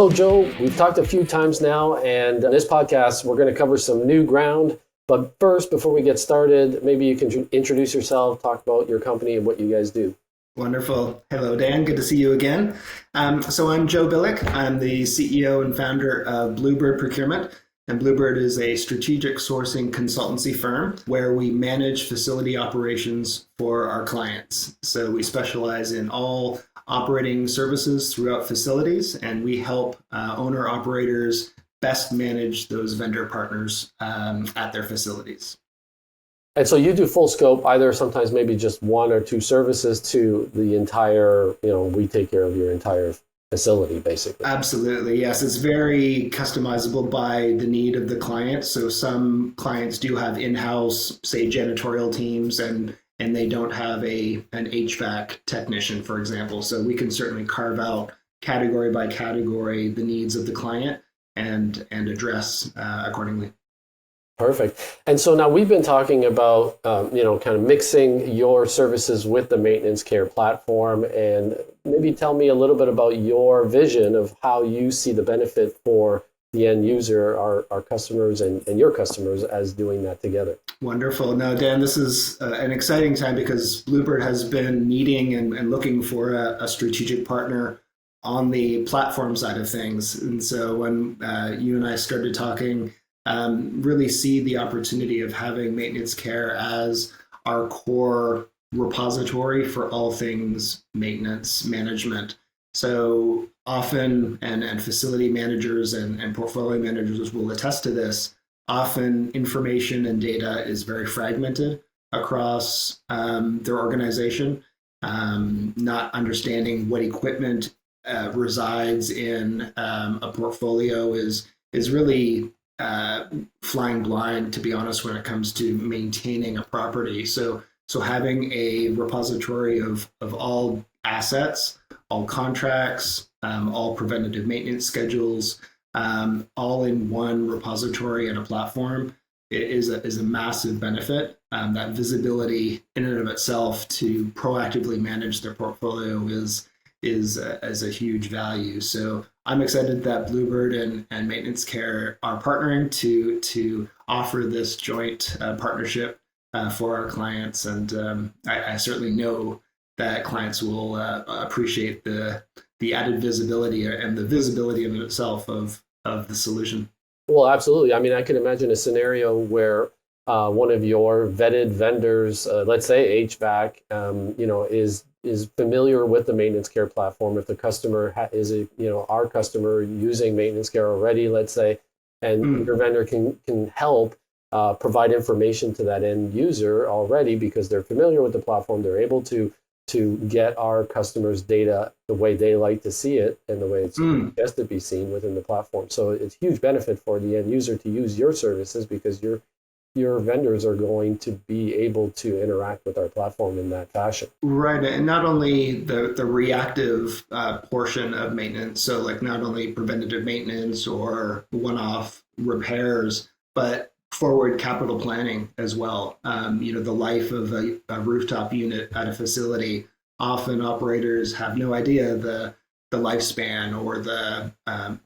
Well, Joe, we've talked a few times now, and in this podcast, we're going to cover some new ground. But first, before we get started, maybe you can introduce yourself, talk about your company and what you guys do. Wonderful. Hello, Dan. Good to see you again. So I'm Joe Bilik. I'm the CEO and founder of Bluebird Procurement. And Bluebird is a strategic sourcing consultancy firm where we manage facility operations for our clients. So we specialize in all operating services throughout facilities, and we help owner-operators best manage those vendor partners at their facilities. And so you do full scope, either sometimes maybe just one or two services to the entire, we take care of your entire facility, basically. Absolutely. Yes. It's very customizable by the need of the client. So some clients do have in-house, say, janitorial teams, and they don't have an HVAC technician, for example. So we can certainly carve out category by category the needs of the client and address accordingly. Perfect. And so now we've been talking about, kind of mixing your services with the maintenance care platform, and maybe tell me a little bit about your vision of how you see the benefit for the end user, our customers and your customers as doing that together. Wonderful. Now, Dan, this is an exciting time because Bluebird has been needing and looking for a strategic partner on the platform side of things. And so when you and I started talking, really see the opportunity of having maintenance care as our core repository for all things maintenance management. So often, and facility managers and portfolio managers will attest to this, often information and data is very fragmented across their organization. Not understanding what equipment resides in a portfolio is really flying blind, to be honest, when it comes to maintaining a property. So having a repository of all assets, all contracts, all preventative maintenance schedules, all in one repository and a platform is a massive benefit. That visibility in and of itself to proactively manage their portfolio is a huge value. So I'm excited that Bluebird and Maintenance Care are partnering to offer this joint partnership for our clients. And I certainly know that clients will appreciate the added visibility and the visibility in itself of the solution. Well, absolutely. I mean, I can imagine a scenario where one of your vetted vendors, let's say HVAC, is familiar with the maintenance care platform. If the customer is our customer using maintenance care already, let's say, and your vendor can help provide information to that end user already because they're familiar with the platform, they're able to get our customers' data the way they like to see it and the way it's best to be seen within the platform. So it's a huge benefit for the end user to use your services because your vendors are going to be able to interact with our platform in that fashion. Right. And not only the reactive portion of maintenance, so like not only preventative maintenance or one-off repairs, but forward capital planning as well. The life of a rooftop unit at a facility, often operators have no idea the lifespan or the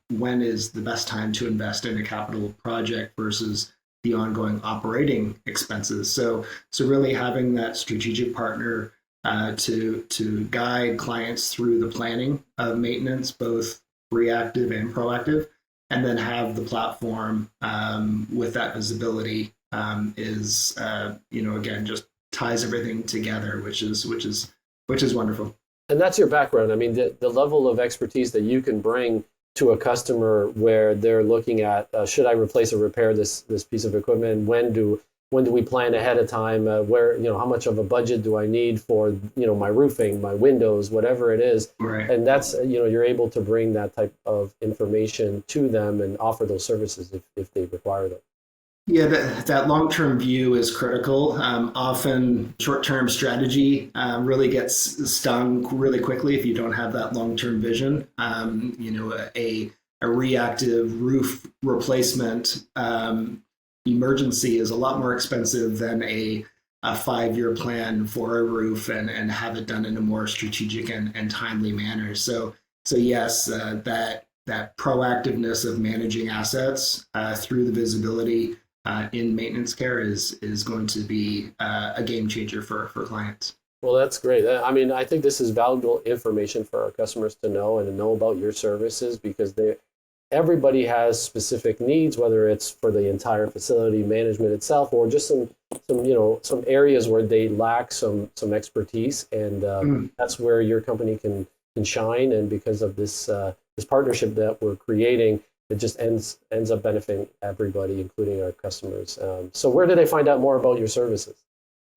when is the best time to invest in a capital project versus the ongoing operating expenses. So really having that strategic partner to guide clients through the planning of maintenance, both reactive and proactive, and then have the platform with that visibility is again just ties everything together, which is wonderful. And that's your background. I mean, the level of expertise that you can bring to a customer where they're looking at should I replace or repair this piece of equipment? When do we plan ahead of time? Where how much of a budget do I need for my roofing, my windows, whatever it is? Right. And that's you're able to bring that type of information to them and offer those services if they require them. Yeah, that long-term view is critical. Often short-term strategy really gets stung really quickly if you don't have that long-term vision. A reactive roof replacement emergency is a lot more expensive than a 5-year plan for a roof and have it done in a more strategic and timely manner. So yes, that that proactiveness of managing assets through the visibility in maintenance care is going to be a game changer for clients. Well, that's great. I mean, I think this is valuable information for our customers to know and to know about your services, because everybody has specific needs, whether it's for the entire facility management itself or just some areas where they lack some expertise, and that's where your company can shine. And because of this partnership that we're creating, it just ends up benefiting everybody, including our customers. So where do they find out more about your services?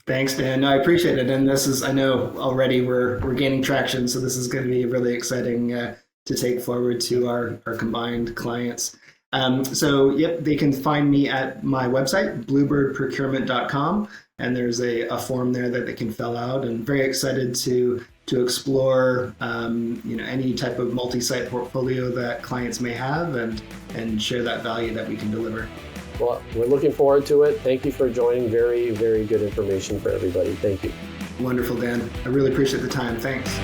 Thanks, Dan. No, I appreciate it. And this is, I know already we're gaining traction, so this is going to be really exciting to take forward to our combined clients. So, they can find me at my website, bluebirdprocurement.com, and there's a form there that they can fill out. And very excited to explore any type of multi-site portfolio that clients may have, and share that value that we can deliver. Well, we're looking forward to it. Thank you for joining. Very, very good information for everybody. Thank you. Wonderful, Dan. I really appreciate the time. Thanks.